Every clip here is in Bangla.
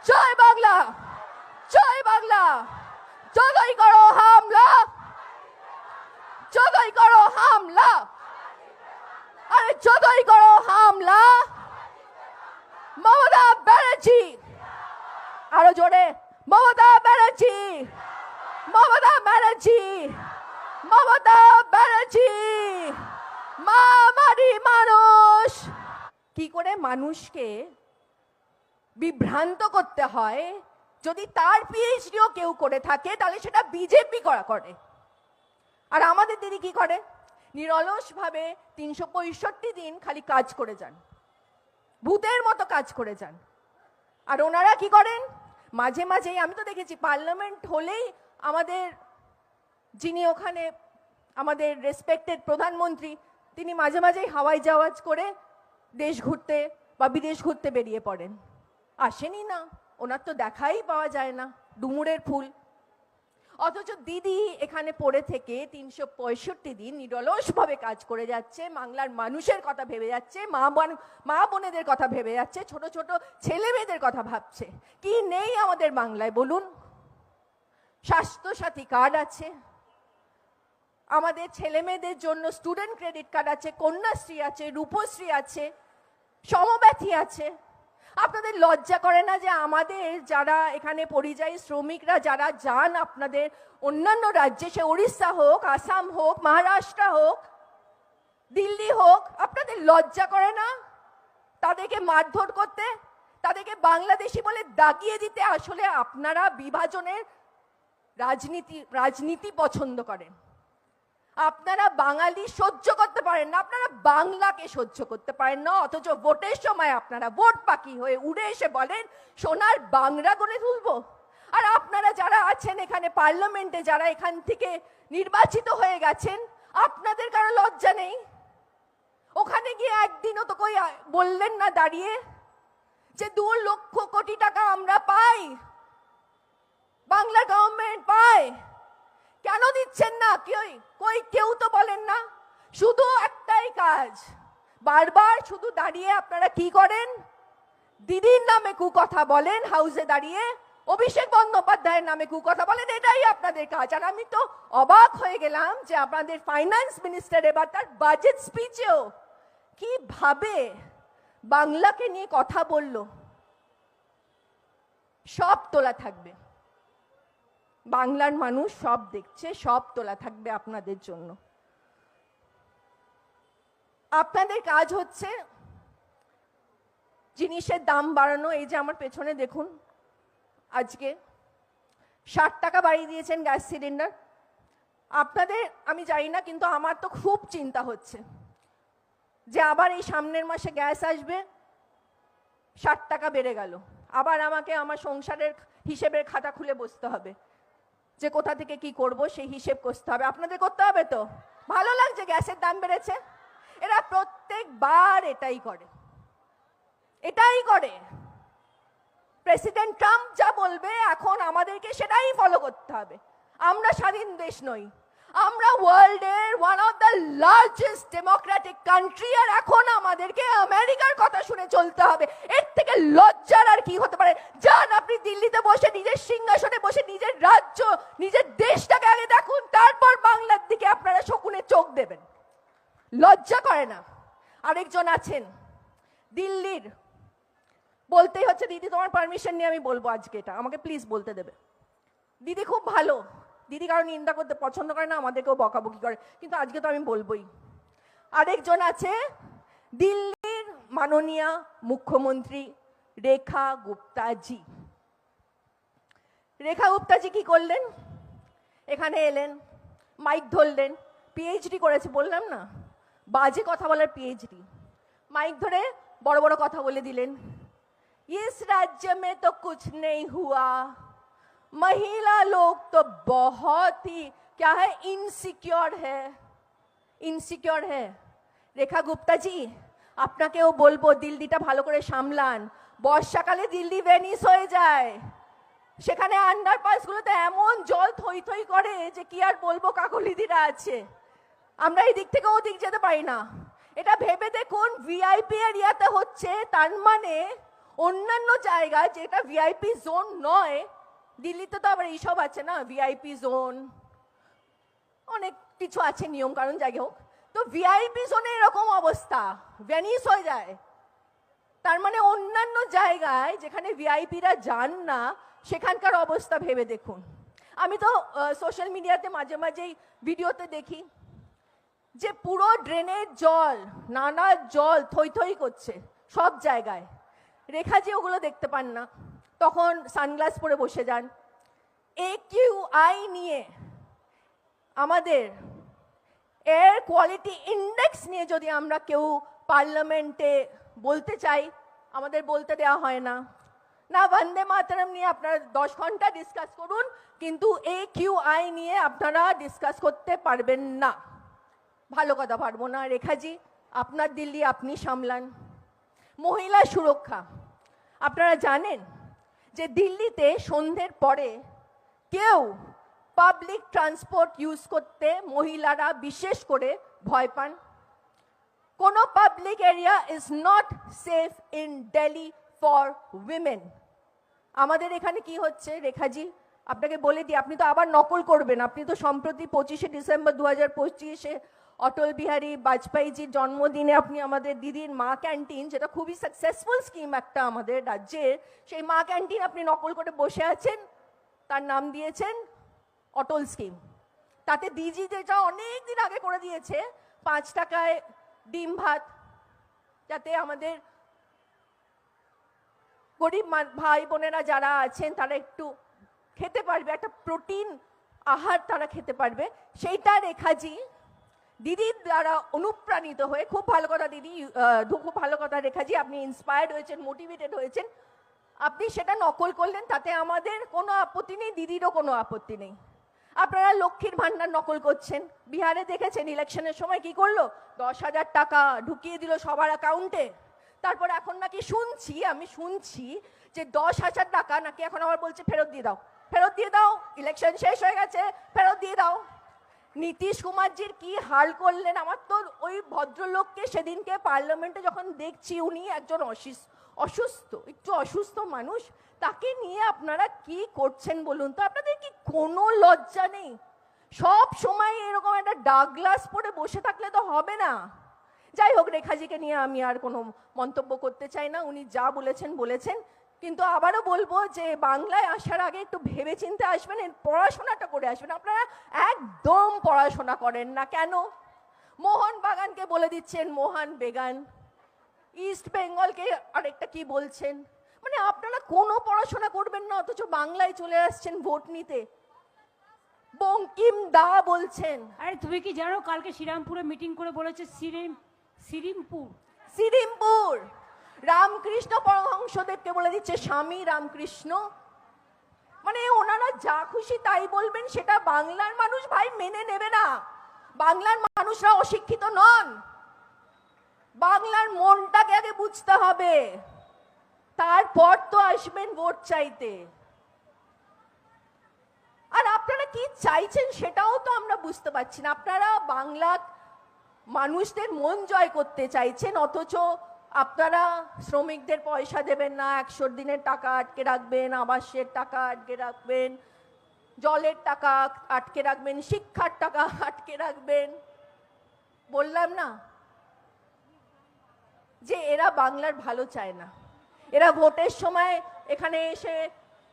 জয় বাংলা, জয় বাংলা। যতই করো হামলা, যতই করো হামলা, আরে যতই করো হামলা, মমতা ব্যানার্জি, আরো জোরে, মমতা ব্যানার্জি, মমতা ব্যানার্জি, মমতা ব্যানার্জি। মা মারি মানুষ। কি করে মানুষকে বিভ্রান্ত করতে হয়, যদি তার পিএইচডিও কেউ করে থাকে তাহলে সেটা বিজেপি করে। আর আমাদের দিদি কি করে? নিরলস ভাবে 365 দিন খালি কাজ করে যান, ভূতের মতো কাজ করে যান। আর ওনারা কি করেন? মাঝে মাঝেই আমি তো দেখেছি পার্লামেন্ট হলেই আমাদের যিনি ওখানে আমাদের রেসপেক্টেড প্রধানমন্ত্রী, তিনি মাঝে মাঝেই হাওয়াই জাহাজ করে দেশ ঘুরতে বা বিদেশ ঘুরতে বেরিয়ে পড়েন। আসেনি না, ওনার তো দেখাই পাওয়া যায় না, ডুমুরের ফুল। অথচ দিদি এখানে পড়ে থেকে 365 দিন নিরলসভাবে কাজ করে যাচ্ছে, বাংলার মানুষের কথা ভেবে যাচ্ছে, মা বোনেদের কথা ভেবে যাচ্ছে, ছোট ছোট ছেলে মেয়েদের কথা ভাবছে। কি নেই আমাদের বাংলায় বলুন? স্বাস্থ্যসাথী কার্ড আছে, আমাদের ছেলে মেয়েদের জন্য স্টুডেন্ট ক্রেডিট কার্ড আছে, কন্যাশ্রী আছে, রূপশ্রী আছে, সমব্যথী আছে। আপনাদের লজ্জা করে না যে আমাদের যারা এখানে পরিযায়ী শ্রমিকরা যারা যান আপনাদের অন্যান্য রাজ্যে, সে উড়িষ্যা হোক, আসাম হোক, মহারাষ্ট্র হোক, দিল্লি হোক, আপনাদের লজ্জা করে না তাদেরকে মারধর করতে, তাদেরকে বাংলাদেশি বলে দাগিয়ে দিতে? আসলে আপনারা বিভাজনের রাজনীতি পছন্দ করেন। আপনারা বাঙালি সহ্য করতে পারেন না, আপনারা বাংলাকে সহ্য করতে পারেন না। অথচ ভোটের সময় আপনারা ভোট পাখি হয়ে উড়ে এসে বলেন সোনার বাংলা গড়ে তুলবো। আর আপনারা যারা আছেন এখানে পার্লামেন্টে, যারা এখান থেকে নির্বাচিত হয়ে গেছেন, আপনাদের কারো লজ্জা নেই? ওখানে গিয়ে একদিনও তো কই বললেন না দাঁড়িয়ে যে 2 লক্ষ কোটি টাকা আমরা পাই, বাংলা গভর্নমেন্ট পায়, কেন দিচ্ছেন না? কেউ তো বলেন না। শুধু একটাই কাজ, বারবার শুধু দাঁড়িয়ে আপনারা কি করেন? দিদির নামে কুকথা বলেন, হাউসে দাঁড়িয়ে অভিষেক বন্দ্যোপাধ্যায়ের নামে কুকথা বলেন, এটাই আপনাদের কাজ। আর আমি তো অবাক হয়ে গেলাম যে আপনাদের ফাইন্যান্স মিনিস্টার এবার তার বাজেট স্পিচেও কিভাবে বাংলাকে নিয়ে কথা বলল। সব তোলা থাকবে, বাংলার মানুষ সব দেখছে, সব তোলা থাকবে আপনাদের জন্য। আপনাদের কাজ হচ্ছে জিনিসের দাম বাড়ানো। এই যে আমার পেছনে দেখুন, আজকে 60 টাকা বাড়িয়ে দিয়েছেন গ্যাস সিলিন্ডার। আপনাদের আমি জানি না, কিন্তু আমার তো খুব চিন্তা হচ্ছে যে আবার এই সামনের মাসে গ্যাস আসবে, 60 টাকা বেড়ে গেল, আবার আমাকে আমার সংসারের হিসেবের খাতা খুলে বসতে হবে যে কোথা থেকে কি করব, সেই হিসেব করতে হবে। আপনাদের করতে হবে তো? ভালো লাগছে গ্যাসের দাম বেড়েছে? এরা প্রত্যেকবার এটাই করে। প্রেসিডেন্ট ট্রাম্প যা বলবে এখন আমাদেরকে সেটাই ফলো করতে হবে। আমরা স্বাধীন দেশ নই, আমরা ওয়ার্ল্ডের one of the largest democratic country, আর এখন আমাদেরকে আমেরিকার কথা শুনে চলতে হবে। এর থেকে লজ্জার আর কি হতে পারে? যান আপনি দিল্লিতে বসে নিজের সিংহাসনে বসে নিজের রাজ্য, নিজের দেশটাকে আগে দেখুন, তারপর বাংলার দিকে আপনারা শকুনে চোখ দেবেন। লজ্জা করে না? আরেকজন আছেন দিল্লির, বলতেই হচ্ছে দিদি তোমার পারমিশন নিয়ে আমি বলবো আজকে, এটা আমাকে প্লিজ বলতে দেবে। দিদি খুব ভালো, দিদি কারণ নিন্দা করতে পছন্দ করে না, আমাদেরকেও বকাবকি করে, কিন্তু আজকে তো আমি বলবোই। আরেকজন আছে দিল্লির মাননীয় মুখ্যমন্ত্রী রেখা গুপ্তাজি। রেখা গুপ্তাজি কি করলেন? এখানে এলেন, মাইক ধরলেন, পিএইচডি করেছে বললাম না, বাজে কথা বলার পিএইচডি। মাইক ধরে বড় বড় কথা বলে দিলেন, इस राज्य में तो कुछ नहीं हुआ, महिला लोग तो बहुत ही क्या है, ইনসিকিউর है। রেখা গুপ্তাজি, আপনাকেও বলবো দিল্লিটা ভালো করে সামলান। বর্ষাকালে দিল্লি ভেনিস হয়ে যায়, সেখানে আন্ডারপাসগুলোতে এমন জল থই থই করে যে কি আর বলবো, কাকলিদিরা আছে, আমরা এই দিক থেকে ওদিক যেতে পারি না। এটা ভেবে দেখুন, ভিআইপি এরিয়াতে হচ্ছে, তার মানে অন্যান্য জায়গায় যেটা ভিআইপি জোন নয়, দিল্লিতে তো আবার এইসব আছে না, ভিআইপি জোন, অনেক কিছু আছে নিয়ম কারণ, যাই হোক। তো ভিআইপি জোনে এরকম অবস্থা, ভ্যানিশ হয়ে যায়। তার মানে অন্যান্য জায়গায় যেখানে ভিআইপিরা যান না, সেখানকার অবস্থা ভেবে দেখুন। আমি তো সোশ্যাল মিডিয়াতে মাঝে মাঝেই ভিডিওতে দেখি যে পুরো ড্রেনের জল, নানা জল থই থই করছে সব জায়গায়। রেখাজি ওগুলো দেখতে পান না, তখন সানগ্লাস পরে বসে যান। AQI নিয়ে, আমাদের এয়ার কোয়ালিটি ইন্ডেক্স নিয়ে যদি আমরা কেউ পার্লামেন্টে বলতে চাই, আমাদের বলতে দেওয়া হয় না। না বন্দে মাতরম নিয়ে আপনারা 10 ঘন্টা ডিসকাস করুন, কিন্তু AQI নিয়ে আপনারা ডিসকাস করতে পারবেন না। ভালো কথা, পারবো না। রেখাজি, আপনার দিল্লি আপনি সামলান। মহিলা সুরক্ষা, আপনারা জানেন যে দিল্লিতে সন্ধ্যের পরে কেউ পাবলিক ট্রান্সপোর্ট ইউজ করতে মহিলারা বিশেষ করে ভয় পান। কোনো public area is not safe in Delhi for women. আমাদের এখানে কি হচ্ছে রেখাজি, আপনাকে বলে দিই, আপনি তো আবার নকল করবেন। আপনি তো সম্প্রতি 25শে ডিসেম্বর 2025-এ অটল বিহারী বাজপেয়ীজির জন্মদিনে আপনি আমাদের দিদির মা ক্যান্টিন, যেটা খুবই সাকসেসফুল স্কিম একটা আমাদের রাজ্যের, সেই মা ক্যান্টিন আপনি নকল করে বসে আছেন, তার নাম দিয়েছেন অটল স্কিম। তাতে দিদি যেটা অনেক দিন আগে করে দিয়েছে, 5 টাকায় ডিম ভাত, যাতে আমাদের গরিব ভাই বোনেরা যারা আছেন তারা একটু খেতে পারবে, একটা প্রোটিন আহার তারা খেতে পারবে, সেইটা রেখাজি দিদির দ্বারা অনুপ্রাণিত হয়ে, খুব ভালো কথা দিদি, খুব ভালো কথা রেখাজি, আপনি ইন্সপায়ার্ড হয়েছেন, মোটিভেটেড হয়েছেন, আপনি সেটা নকল করলেন, তাতে আমাদের কোনো আপত্তি নেই, দিদিরও কোনো আপত্তি নেই। আপনারা লক্ষ্মীর ভান্ডার নকল করছেন। বিহারে দেখেছেন ইলেকশনের সময় কি করলো, 10,000 টাকা ঢুকিয়ে দিল সবার অ্যাকাউন্টে। তারপর এখন নাকি আমি শুনছি যে 10,000 টাকা নাকি এখন আবার বলছে ফেরত দিয়ে দাও, ফেরত দিয়ে দাও, ইলেকশন শেষ হয়ে গেছে, ফেরত দিয়ে দাও। নীতিশ কুমারজির কি হাল করলেন! আমার তো ওই ভদ্রলোককে সেদিনকে পার্লামেন্টে যখন দেখছি, উনি একজন একটু অসুস্থ মানুষ, তাকে নিয়ে আপনারা কি করছেন বলুন তো? আপনাদের কি কোনো লজ্জা নেই? সব সময় এরকম একটা ডাগলাস পরে বসে থাকলে তো হবে না। যাই হোক, রেখাজিকে নিয়ে আমি আর কোনো মন্তব্য করতে চাই না, উনি যা বলেছেন। কিন্তু আবারও বলবো যে বাংলায় আসার আগে একটু ভেবে চিন্তে আসবেন, পড়াশোনাটা করে আসবেন। আপনারা একদম পড়াশোনা করেন না কেন? মোহন বাগানকে বলে দিচ্ছেন মোহন বেগান, ইস্ট বেঙ্গলকে আরেকটা কি বলছেন, মানে আপনারা কোনো পড়াশোনা করবেন না, অথচ বাংলায় চলে আসছেন ভোট নিতে। বঙ্কিম দা বলছেন। আরে তুমি কি জানো কালকে শ্রীরামপুরে মিটিং করে বলেছে শ্রীরামপুর রামকৃষ্ণ পরমহংসদেবকে বলে দিচ্ছে স্বামী রামকৃষ্ণ। মানে ওনারা যা খুশি তাই বলবেন, সেটা বাংলার মানুষ ভাই মেনে নেবে না। বাংলার মানুষরা অশিক্ষিত নন, বাংলার মনটাকে আগে বুঝতে হবে, তারপর তো আসবেন ভোট চাইতে। আর আপনারা কি চাইছেন সেটাও তো আমরা বুঝতে পারছি না। আপনারা বাংলা মানুষদের মন জয় করতে চাইছেন, অথচ আপনারা শ্রমিকদের পয়সা দেবেন না, 100 দিনের টাকা আটকে রাখবেন, আবাসের টাকা আটকে রাখবেন, জলের টাকা আটকে রাখবেন, শিক্ষার টাকা আটকে রাখবেন। বললাম না যে এরা বাংলার ভালো চায় না। এরা ভোটের সময় এখানে এসে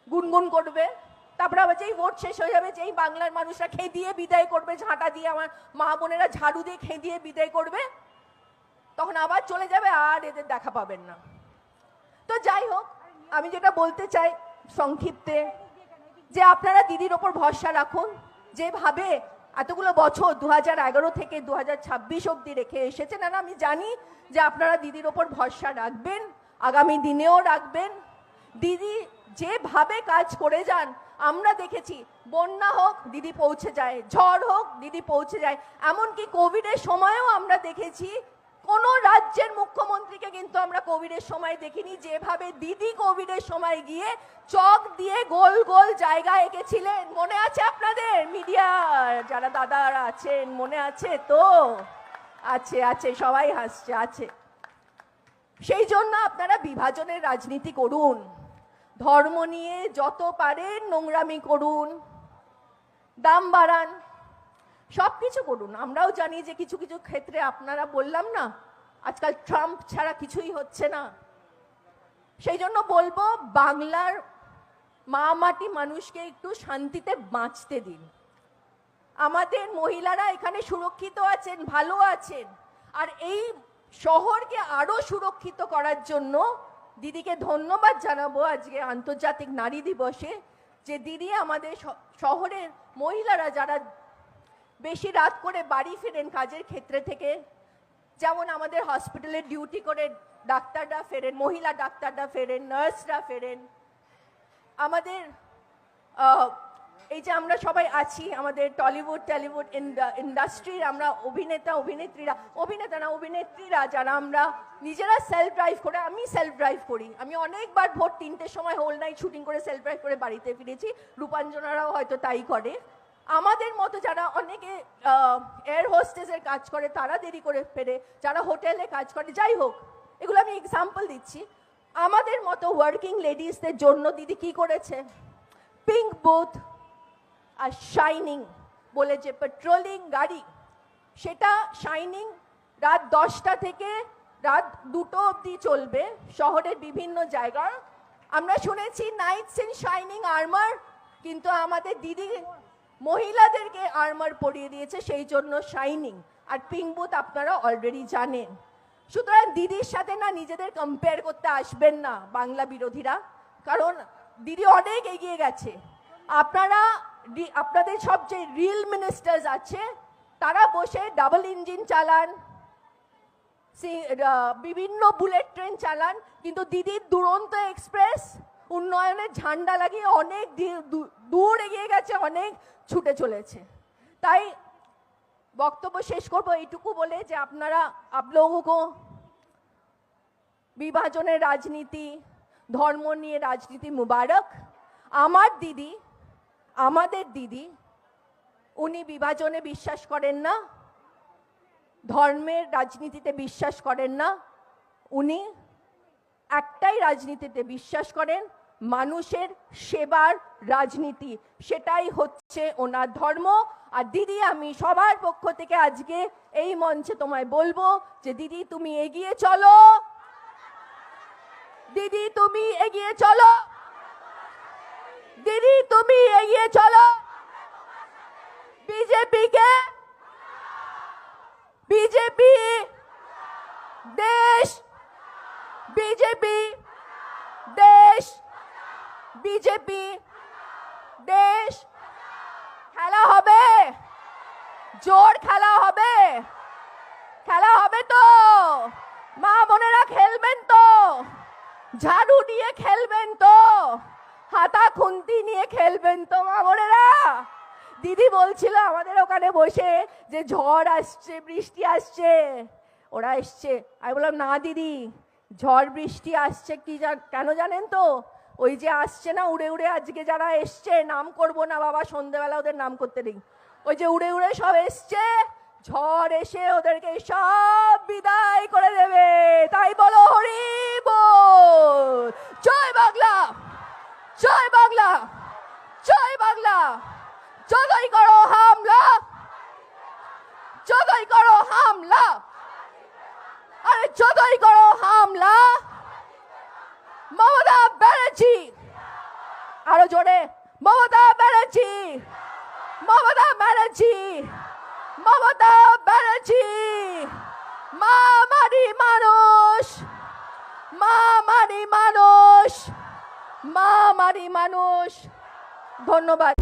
গুনগুন করবে, তারপরে আবার যেই ভোট শেষ হয়ে যাবে, যেই বাংলার মানুষরা খেদিয়ে বিদায় করবে, ঝাঁটা দিয়ে, আমার মা বোনেরা ঝাড়ু দিয়ে খেদিয়ে বিদায় করবে, তখন আবার চলে যাবে, আর এদের দেখা পাবেন না। তো যাই হোক, আমি যেটা বলতে চাই সংক্ষিপ্তে, যে আপনারা দিদির ওপর ভরসা রাখুন। যেভাবে এতগুলো বছর 2011 থেকে 2026 অবধি রেখে এসেছেন, আর আমি জানি যে আপনারা দিদির ওপর ভরসা রাখবেন, আগামী দিনেও রাখবেন। দিদি যেভাবে কাজ করে যান, আমরা দেখেছি, বন্যা হোক দিদি পৌঁছে যায়, ঝড় হোক দিদি পৌঁছে যায়, এমনকি কোভিডের সময়ও আমরা দেখেছি কোনো রাজ্যের মুখ্যমন্ত্রীকে কিন্তু আমরা কোভিডের সময় দেখিনি, যেভাবে দিদি কোভিডের সময় গিয়ে চক দিয়ে গোল গোল জায়গা এঁকেছিলেন। মনে আছে আপনাদের? মিডিয়া যারা দাদারা আছেন, মনে আছে তো? আছে, সবাই হাসছে, আছে। সেই জন্য আপনারা বিভাজনের রাজনীতি করুন, ধর্ম নিয়ে যত পারেন নোংরামি করুন, দাম বাড়ান, সবকিছু করুন। আমরাও জানি যে কিছু কিছু ক্ষেত্রে আপনারা বললাম না আজকাল ট্রাম্প ছাড়া কিছুই হচ্ছে না। সেই জন্য বলবো বাংলার মা মাটি মানুষকে একটু শান্তিতে বাঁচতে দিন। আমাদের মহিলারা এখানে সুরক্ষিত আছেন, ভালো আছেন, আর এই শহরকে আরো সুরক্ষিত করার জন্য দিদিকে ধন্যবাদ জানাবো আজকে আন্তর্জাতিক নারী দিবসে, যে দিদি আমাদের শহরের মহিলারা যারা বেশি রাত করে বাড়ি ফেরেন কাজের ক্ষেত্রে থেকে, যেমন আমাদের হসপিটালে ডিউটি করে ডাক্তাররা ফেরেন, মহিলা ডাক্তাররা ফেরেন, নার্সরা ফেরেন, আমাদের এই যে আমরা সবাই আছি আমাদের টলিউড টলিউড ইন্ডাস্ট্রির আমরা অভিনেত্রীরা যারা আমরা নিজেরা সেলফ ড্রাইভ করে, আমি সেলফ ড্রাইভ করি, আমি অনেকবার ভোর 3টের সময় হোল নাইট শুটিং করে সেলফ ড্রাইভ করে বাড়িতে ফিরেছি, রূপাঞ্জনারাও হয়তো তাই করে। আমাদের মতো যারা অনেকে এয়ার হোস্টেসের কাজ করে তারা দেরি করে ফেরে, যারা হোটেলে কাজ করে, যাই হোক এগুলো আমি এক্সাম্পল দিচ্ছি। আমাদের মতো ওয়ার্কিং লেডিসদের জন্য দিদি কি করেছে, পিঙ্ক বুথ আর শাইনিং বলে যে পেট্রোলিং গাড়ি, সেটা শাইনিং রাত 10টা থেকে রাত 2টো অবধি চলবে শহরের বিভিন্ন জায়গায়। আমরা শুনেছি নাইটস ইন শাইনিং আর্মার, কিন্তু আমাদের দিদি মহিলাদেরকে আর্মার পরিয়ে দিয়েছে, সেই জন্য শাইনিং। আর পিঙ্ক বুথ আপনারা অলরেডি জানেন। সুতরাং দিদির সাথে না নিজেদের কম্পেয়ার করতে আসবেন না বাংলা বিরোধীরা, কারণ দিদি অনেক এগিয়ে গেছে। আপনাদের সব যে রিয়েল মিনিস্টার্স আছে তারা বসে ডাবল ইঞ্জিন চালান, বিভিন্ন বুলেট ট্রেন চালান, কিন্তু দিদির দুরন্ত এক্সপ্রেস উন্নয়নের ঝান্ডা লাগিয়ে অনেক দূর এগিয়ে গেছে, অনেক ছুটে চলেছে। তাই বক্তব্য শেষ করবো এইটুকু বলে যে আপনারা आप लोगों को বিভাজনের রাজনীতি, ধর্ম নিয়ে রাজনীতি মুবারক। আমাদের দিদি উনি বিভাজনে বিশ্বাস করেন না, ধর্মের রাজনীতিতে বিশ্বাস করেন না, উনি একটাই রাজনীতিতে বিশ্বাস করেন, মানুষের সেবার রাজনীতি, সেটাই হচ্ছে ওনার ধর্ম। আর দিদি আমি সবার পক্ষ থেকে আজকে এই মঞ্চে তোমায় বলবো যে দিদি তুমি এগিয়ে চলো, দিদি তুমি এগিয়ে চলো, দিদি তুমি এগিয়ে চলো। বিজেপি দেশ, বিজেপি দেশ, বিজেপি দেশ। খেলা হবে, জোর খেলা হবে, খেলা হবে তো, মা বোনেরা খেলবেন তো, ঝাড়ু নিয়ে খেলবেন তো, হাতা খুন্তি নিয়ে খেলবেন তো মা বোনেরা। দিদি বলছিল আমাদের ওখানে বসে যে ঝড় আসছে, বৃষ্টি আসছে, ওরা এসছে। আমি বললাম না দিদি, ঝড় বৃষ্টি আসছে কি কেন জানেন তো, ওই যে আসছে না উড়ে উড়ে, আজকে যারা এসছে, নাম করবো না বাবা, সন্ধ্যেবেলা ওদের নাম করতে নেই, ওই যে উড়ে উড়ে সব এসছে, ঝড় এসে ওদেরকে সব বিদায় করে দেবে। তাই বলো হরি বল, জয় বাংলা, জয় বাংলা, জয় বাংলা। যতই করো হামলা, যতই করো হামলা, আরে যতই করো হামলা, মমতা ব্যানার্জি, আরো জোরে, মমতা ব্যানার্জি, মমতা ব্যানার্জি, মমতা ব্যানার্জি। মা মারি মানুষ, মা মারি মানুষ, মা মারি মানুষ। ধন্যবাদ।